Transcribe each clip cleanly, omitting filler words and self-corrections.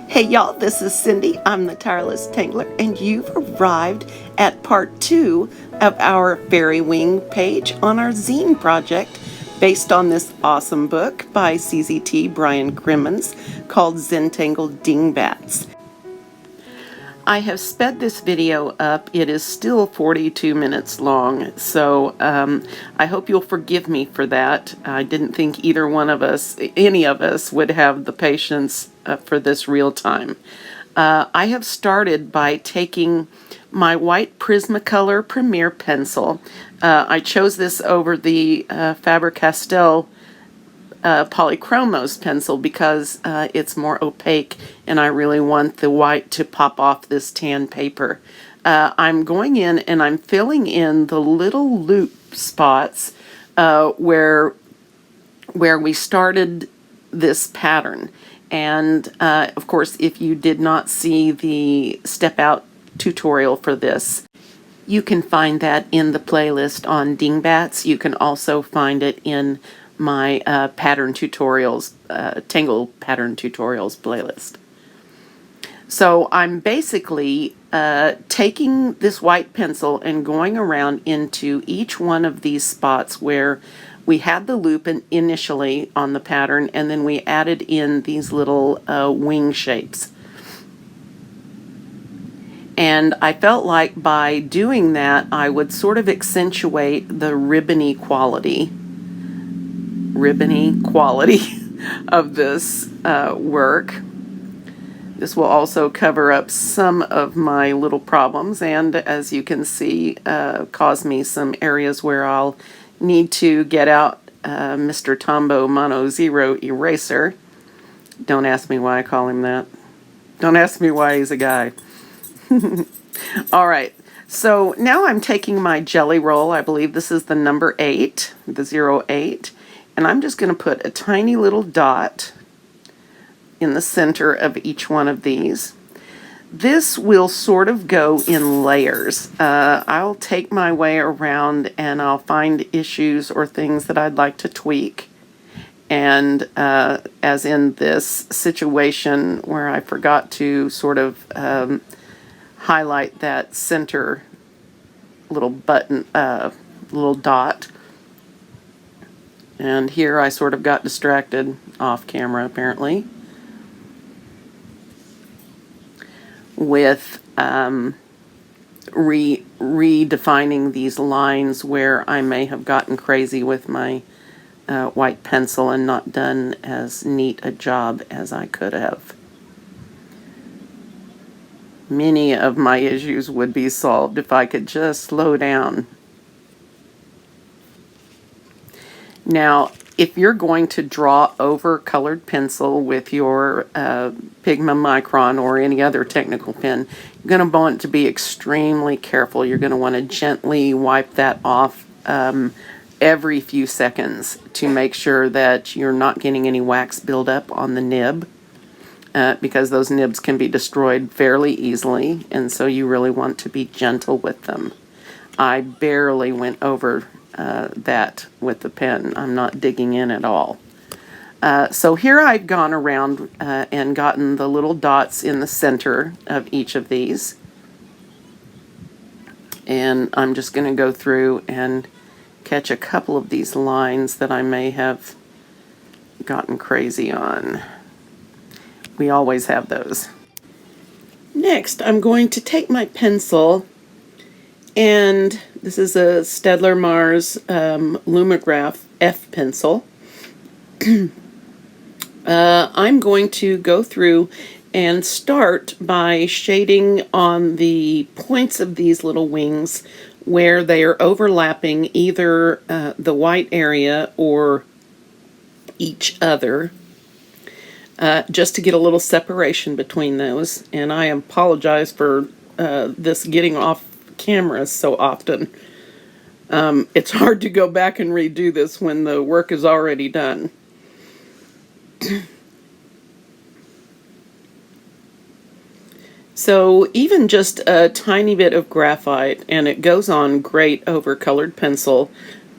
Hey y'all, this is Cindy. I'm the Tireless Tangler, and you've arrived at part 2 of our Fairywing page on our Zine Project, based on this awesome book by CZT Brian Crimmins called Zentangle Dingbatz. I have sped this video up. It is still 42 minutes long, so I hope you'll forgive me for that. I didn't think either one of us, any of us, would have the patience for this real time. I have started by taking my white Prismacolor Premier pencil. I chose this over the Faber-Castell Polychromos pencil because it's more opaque and I really want the white to pop off this tan paper. I'm going in and I'm filling in the little loop spots where we started this pattern. And of course, if you did not see the step out tutorial for this, you can find that in the playlist on Dingbatz. You can also find it in my pattern tutorials, Tangle pattern tutorials playlist. So I'm basically taking this white pencil and going around into each one of these spots where we had the loop initially on the pattern, and then we added in these little wing shapes. And I felt like by doing that, I would sort of accentuate the ribbony quality of this work. This will also cover up some of my little problems, and as you can see, cause me some areas where I'll need to get out Mr. Tombow Mono Zero eraser. Don't ask me why I call him that. Don't ask me why he's a guy. All right, so now I'm taking my jelly roll. I believe this is the number 8, the 08, and I'm just going to put a tiny little dot in the center of each one of these. This will sort of go in layers. I'll take my way around and I'll find issues or things that I'd like to tweak. And as in this situation where I forgot to sort of highlight that center little button, little dot. And here I sort of got distracted off camera, apparently, with redefining these lines where I may have gotten crazy with my white pencil and not done as neat a job as I could have. Many of my issues would be solved if I could just slow down. Now, if you're going to draw over colored pencil with your Pigma Micron or any other technical pen, you're going to want to be extremely careful. You're going to want to gently wipe that off every few seconds to make sure that you're not getting any wax buildup on the nib. Because those nibs can be destroyed fairly easily, and so you really want to be gentle with them. I barely went over that with the pen. I'm not digging in at all. So here I've gone around and gotten the little dots in the center of each of these. And I'm just going to go through and catch a couple of these lines that I may have gotten crazy on. We always have those. Next, I'm going to take my pencil, and this is a Staedtler Mars Lumograph F pencil. I'm going to go through and start by shading on the points of these little wings where they are overlapping either the white area or each other. Just to get a little separation between those. And I apologize for this getting off camera so often. It's hard to go back and redo this when the work is already done. So even just a tiny bit of graphite, and it goes on great over colored pencil,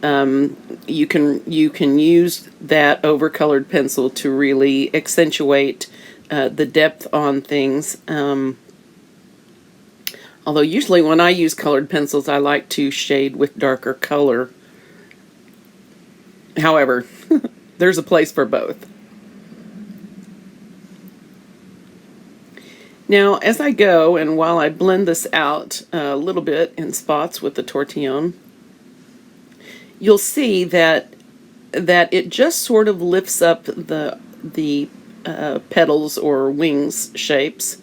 You can use that overcolored pencil to really accentuate the depth on things. Although usually when I use colored pencils, I like to shade with darker color. However, there's a place for both. Now, as I go, and while I blend this out a little bit in spots with the tortillon, you'll see that it just sort of lifts up the petals or wings shapes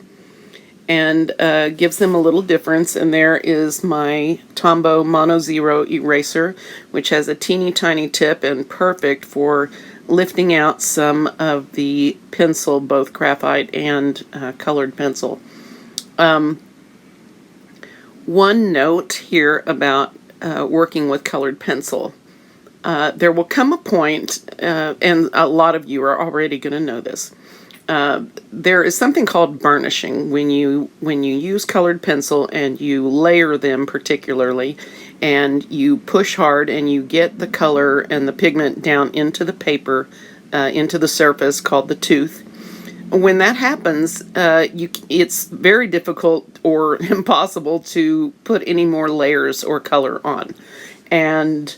and gives them a little difference. And there is my Tombow Mono Zero eraser, which has a teeny tiny tip and perfect for lifting out some of the pencil, both graphite and colored pencil. One note here about working with colored pencil. There will come a point, and a lot of you are already going to know this, there is something called burnishing when you use colored pencil and you layer them particularly, and you push hard and you get the color and the pigment down into the paper, into the surface called the tooth. When that happens, it's very difficult or impossible to put any more layers or color on. And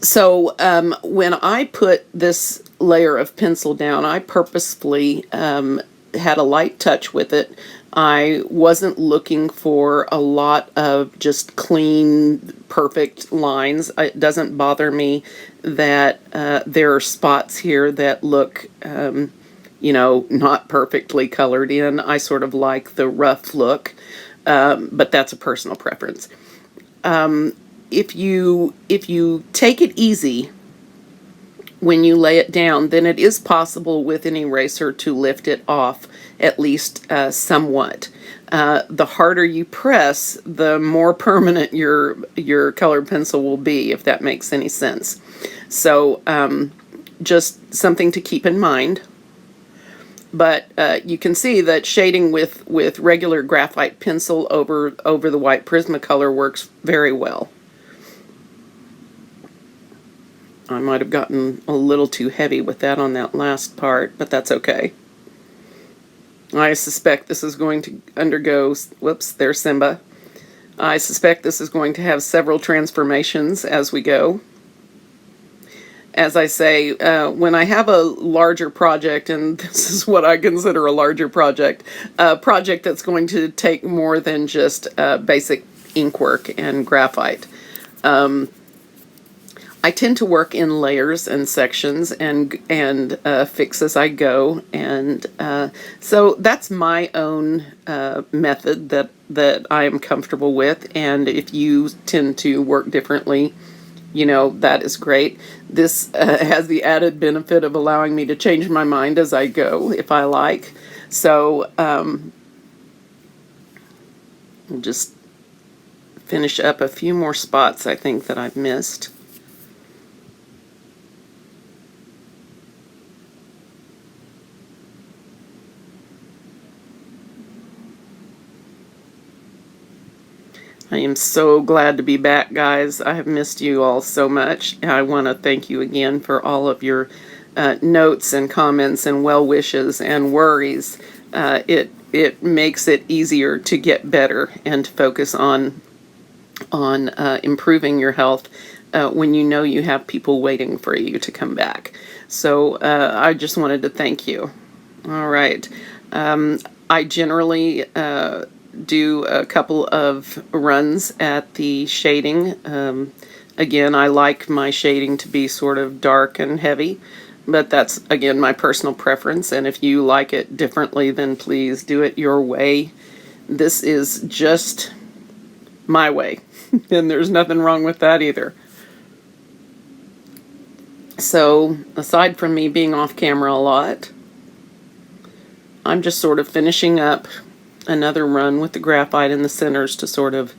so when I put this layer of pencil down, I purposefully had a light touch with it. I wasn't looking for a lot of just clean, perfect lines. It doesn't bother me that there are spots here that look, not perfectly colored in. I sort of like the rough look, but that's a personal preference. If you take it easy when you lay it down, then it is possible with an eraser to lift it off, at least somewhat. The harder you press, the more permanent your colored pencil will be, if that makes any sense. So just something to keep in mind. But you can see that shading with regular graphite pencil over the white Prismacolor works very well. I might have gotten a little too heavy with that on that last part, but that's okay. I suspect this is going to undergo, whoops, there's Simba. I suspect this is going to have several transformations as we go. As I say, when I have a larger project, and this is what I consider a larger project, a project that's going to take more than just basic ink work and graphite, I tend to work in layers and sections and fix as I go, and so that's my own method that I am comfortable with. And if you tend to work differently, that is great. This has the added benefit of allowing me to change my mind as I go if I like. So I'll just finish up a few more spots I think that I've missed. I am so glad to be back, guys. I have missed you all so much. I want to thank you again for all of your notes and comments and well wishes and worries. It makes it easier to get better and to focus on improving your health when you know you have people waiting for you to come back. So I just wanted to thank you. All right. I generally do a couple of runs at the shading. Again, I like my shading to be sort of dark and heavy, but that's, again, my personal preference. And if you like it differently, then please do it your way. This is just my way, and there's nothing wrong with that either. So, aside from me being off camera a lot, I'm just sort of finishing up another run with the graphite in the centers to sort of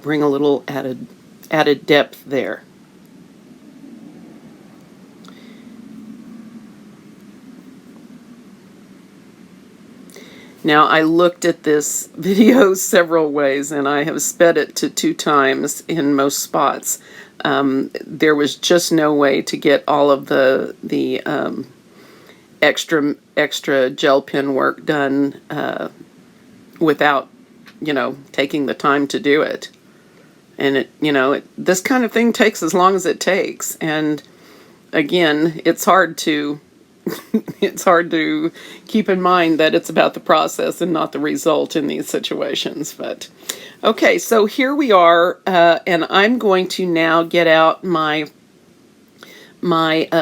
bring a little added depth there. Now, I looked at this video several ways, and I have sped it to 2 times in most spots. There was just no way to get all of the extra gel pen work done without, taking the time to do it. And this kind of thing takes as long as it takes. And again, it's hard to keep in mind that it's about the process and not the result in these situations. But okay, so here we are, and I'm going to now get out my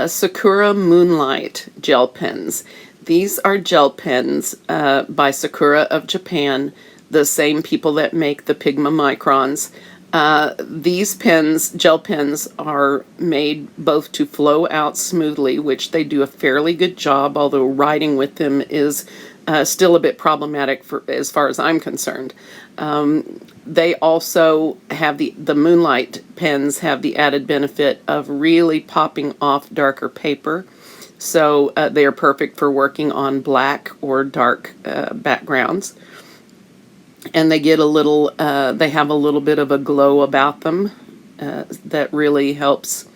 Sakura Moonlight gel pens. These are gel pens by Sakura of Japan, the same people that make the Pigma Microns. These gel pens, are made both to flow out smoothly, which they do a fairly good job, although writing with them is still a bit problematic as far as I'm concerned. They also have the Moonlight pens have the added benefit of really popping off darker paper. So they are perfect for working on black or dark backgrounds. And they get they have a little bit of a glow about them that really helps.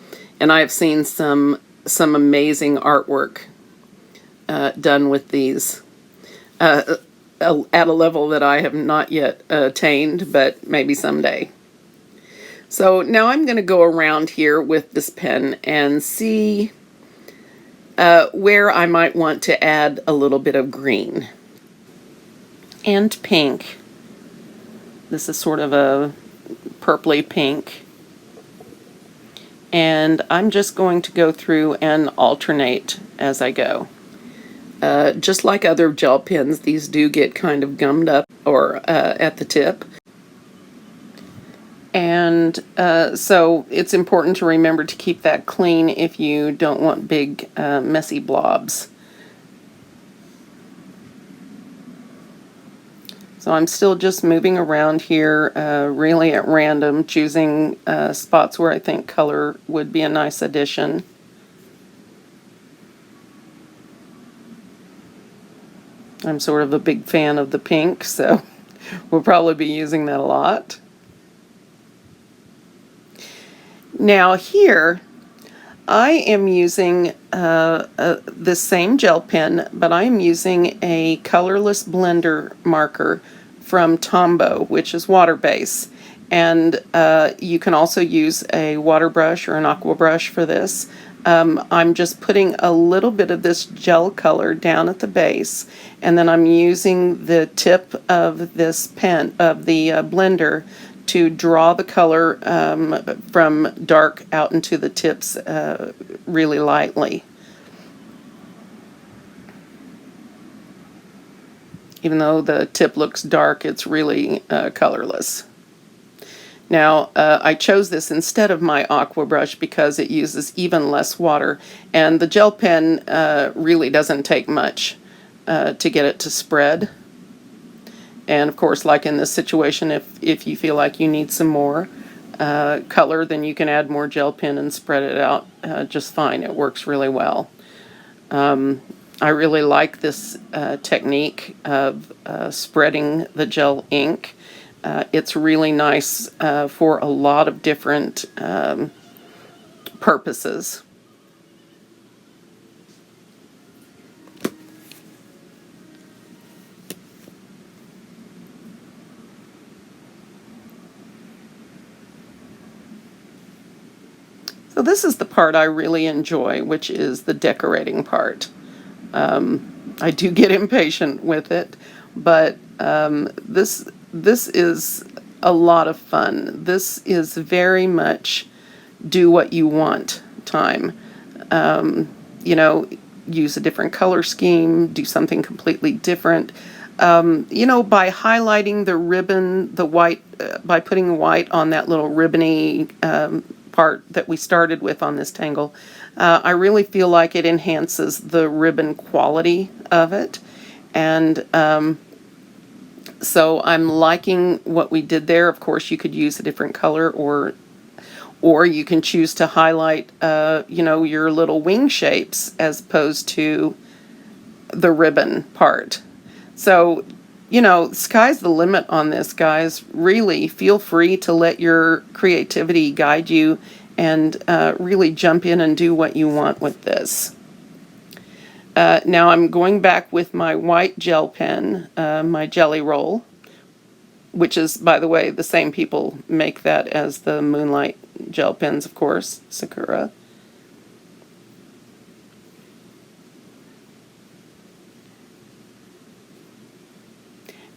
And I have seen some amazing artwork done with these at a level that I have not yet attained, but maybe someday. So now I'm going to go around here with this pen and see where I might want to add a little bit of green and pink. This is sort of a purpley pink. And I'm just going to go through and alternate as I go. Just like other gel pens, these do get kind of gummed up or at the tip. And so it's important to remember to keep that clean if you don't want big messy blobs. So I'm still just moving around here, really at random, choosing spots where I think color would be a nice addition. I'm sort of a big fan of the pink, so we'll probably be using that a lot. Now here, I am using this same gel pen, but I am using a colorless blender marker from Tombow, which is water-based. And you can also use a water brush or an aqua brush for this. I'm just putting a little bit of this gel color down at the base, and then I'm using the tip of this pen, of the blender, to draw the color from dark out into the tips really lightly. Even though the tip looks dark, it's really colorless. Now, I chose this instead of my aqua brush because it uses even less water, and the gel pen really doesn't take much to get it to spread. And of course, like in this situation, if you feel like you need some more color, then you can add more gel pen and spread it out just fine. It works really well. I really like this technique of spreading the gel ink. It's really nice for a lot of different purposes. So this is the part I really enjoy, which is the decorating part. I do get impatient with it, but this is a lot of fun. This is very much do what you want time. Use a different color scheme, do something completely different. By highlighting the ribbon, the white, by putting white on that little ribbony part that we started with on this tangle, I really feel like it enhances the ribbon quality of it. And so I'm liking what we did there. Of course, you could use a different color, or you can choose to highlight, your little wing shapes as opposed to the ribbon part. So, sky's the limit on this, guys. Really feel free to let your creativity guide you and really jump in and do what you want with this. Now I'm going back with my white gel pen, my Jelly Roll, which is, by the way, the same people make that as the Moonlight gel pens, of course, Sakura.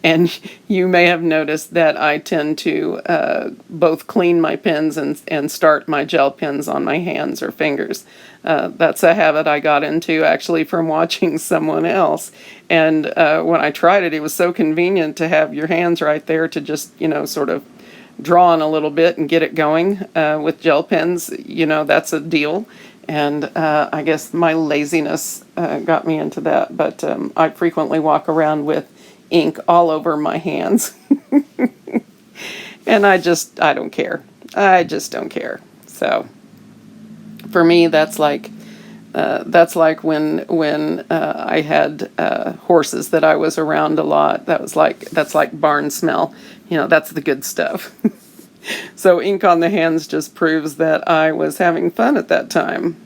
And you may have noticed that I tend to both clean my pens and start my gel pens on my hands or fingers. That's a habit I got into actually from watching someone else. And when I tried it, it was so convenient to have your hands right there to just, sort of draw on a little bit and get it going. With gel pens, that's a deal. And I guess my laziness got me into that. But I frequently walk around with ink all over my hands. And I don't care. I just don't care. So for me, that's like when I had horses that I was around a lot. That's like barn smell. That's the good stuff. So ink on the hands just proves that I was having fun at that time.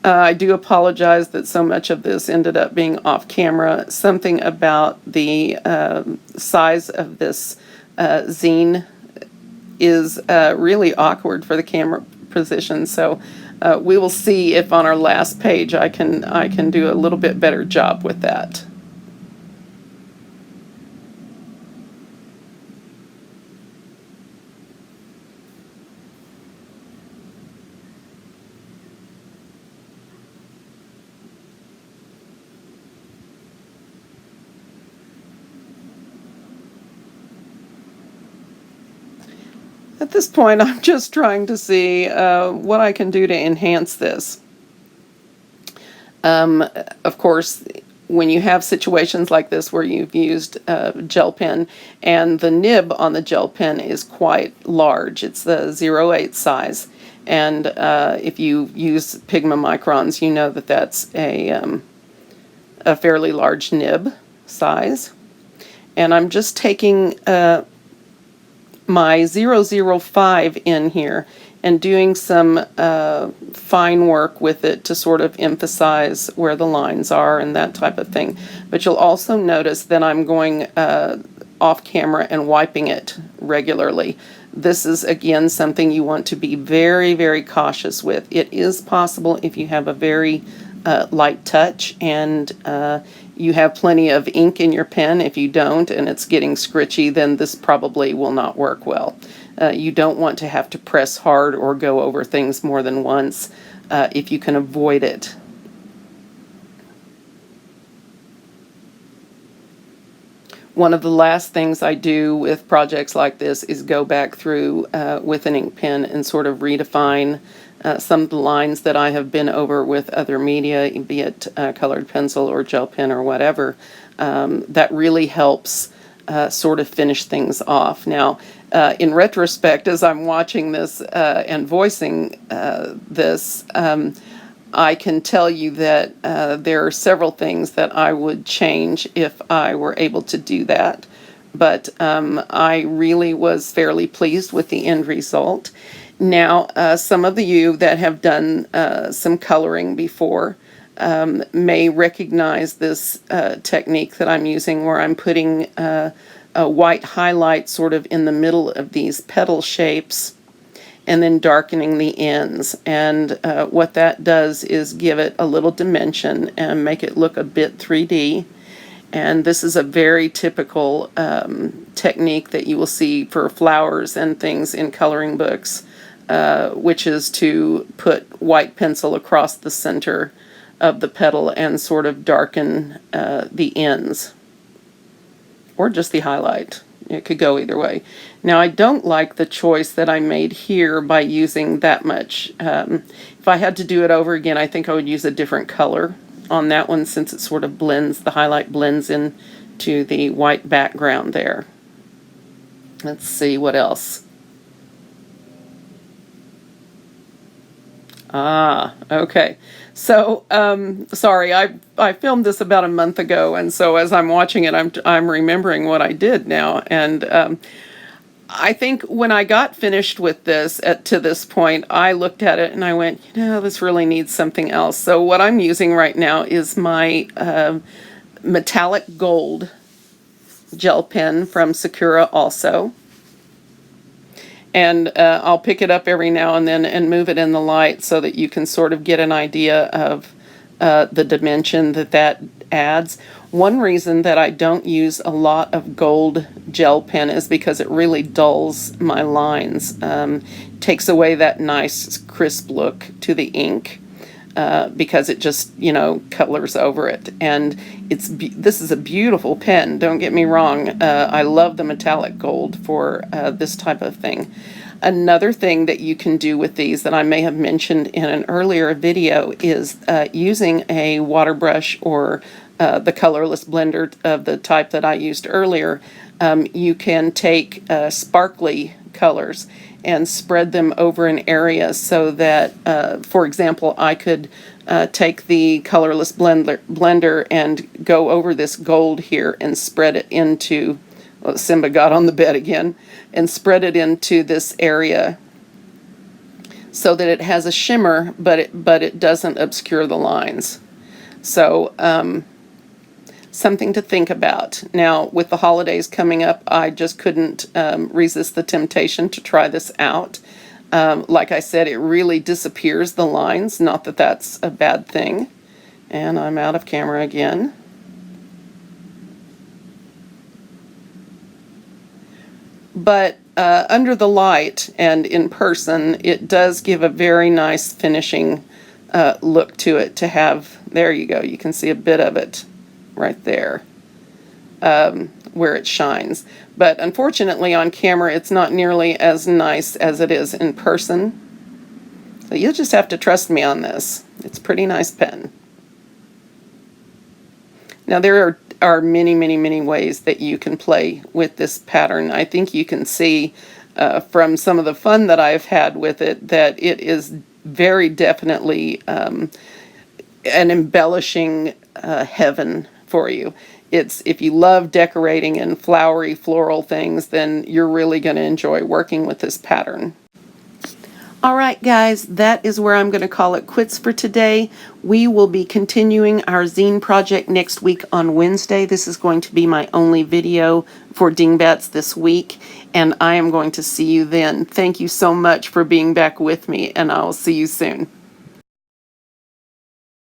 I do apologize that so much of this ended up being off camera. Something about the size of this zine is really awkward for the camera position. So we will see if on our last page I can do a little bit better job with that. At this point, I'm just trying to see what I can do to enhance this. Of course, when you have situations like this where you've used a gel pen and the nib on the gel pen is quite large, it's the 0.8 size. And if you use Pigma microns, you know that that's a fairly large nib size. And I'm just taking my 005 in here and doing some fine work with it to sort of emphasize where the lines are and that type of thing. But you'll also notice that I'm going off camera and wiping it regularly. This is, again, something you want to be very, very cautious with. It is possible if you have a very light touch and you have plenty of ink in your pen. If you don't and it's getting scritchy, then this probably will not work well. You don't want to have to press hard or go over things more than once if you can avoid it. One of the last things I do with projects like this is go back through with an ink pen and sort of redefine some of the lines that I have been over with other media, be it colored pencil or gel pen or whatever. That really helps sort of finish things off. Now, in retrospect, as I'm watching this and voicing this, I can tell you that there are several things that I would change if I were able to do that. But I really was fairly pleased with the end result. Now, some of you that have done some coloring before may recognize this technique that I'm using, where I'm putting a white highlight sort of in the middle of these petal shapes and then darkening the ends. And what that does is give it a little dimension and make it look a bit 3D. And this is a very typical technique that you will see for flowers and things in coloring books, which is to put white pencil across the center of the petal and sort of darken the ends, or just the highlight. It could go either way. Now, I don't like the choice that I made here by using that much. If I had to do it over again, I think I would use a different color on that one, since it sort of blends, the highlight blends in to the white background there. Let's see what else. Ah, okay. So, sorry, I filmed this about a month ago, and so as I'm watching it, I'm remembering what I did now, and I think when I got finished with this to this point, I looked at it and I went, this really needs something else. So what I'm using right now is my metallic gold gel pen from Sakura also. And I'll pick it up every now and then and move it in the light so that you can sort of get an idea of the dimension that adds. One reason that I don't use a lot of gold gel pen is because it really dulls my lines. Takes away that nice crisp look to the ink. Because it just, colors over it. And this is a beautiful pen, don't get me wrong. I love the metallic gold for this type of thing. Another thing that you can do with these that I may have mentioned in an earlier video is using a water brush or the colorless blender of the type that I used earlier. You can take sparkly colors and spread them over an area so that, for example, I could take the colorless blender and go over this gold here and spread it into, Simba got on the bed again, and spread it into this area so that it has a shimmer, but it doesn't obscure the lines. So, something to think about. Now, with the holidays coming up, I just couldn't resist the temptation to try this out. Like I said, it really disappears the lines. Not that that's a bad thing. And I'm out of camera again. But under the light and in person, it does give a very nice finishing look to it to have. There you go. You can see a bit of it right there where it shines. But unfortunately on camera it's not nearly as nice as it is in person. So you'll just have to trust me on this. It's a pretty nice pen. Now there are many, many, many ways that you can play with this pattern. I think you can see from some of the fun that I've had with it that it is very definitely an embellishing heaven for you. If you love decorating and flowery floral things, then you're really going to enjoy working with this pattern. All right, guys, that is where I'm going to call it quits for today. We will be continuing our zine project next week on Wednesday. This is going to be my only video for Dingbatz this week, and I am going to see you then. Thank you so much for being back with me, and I'll see you soon.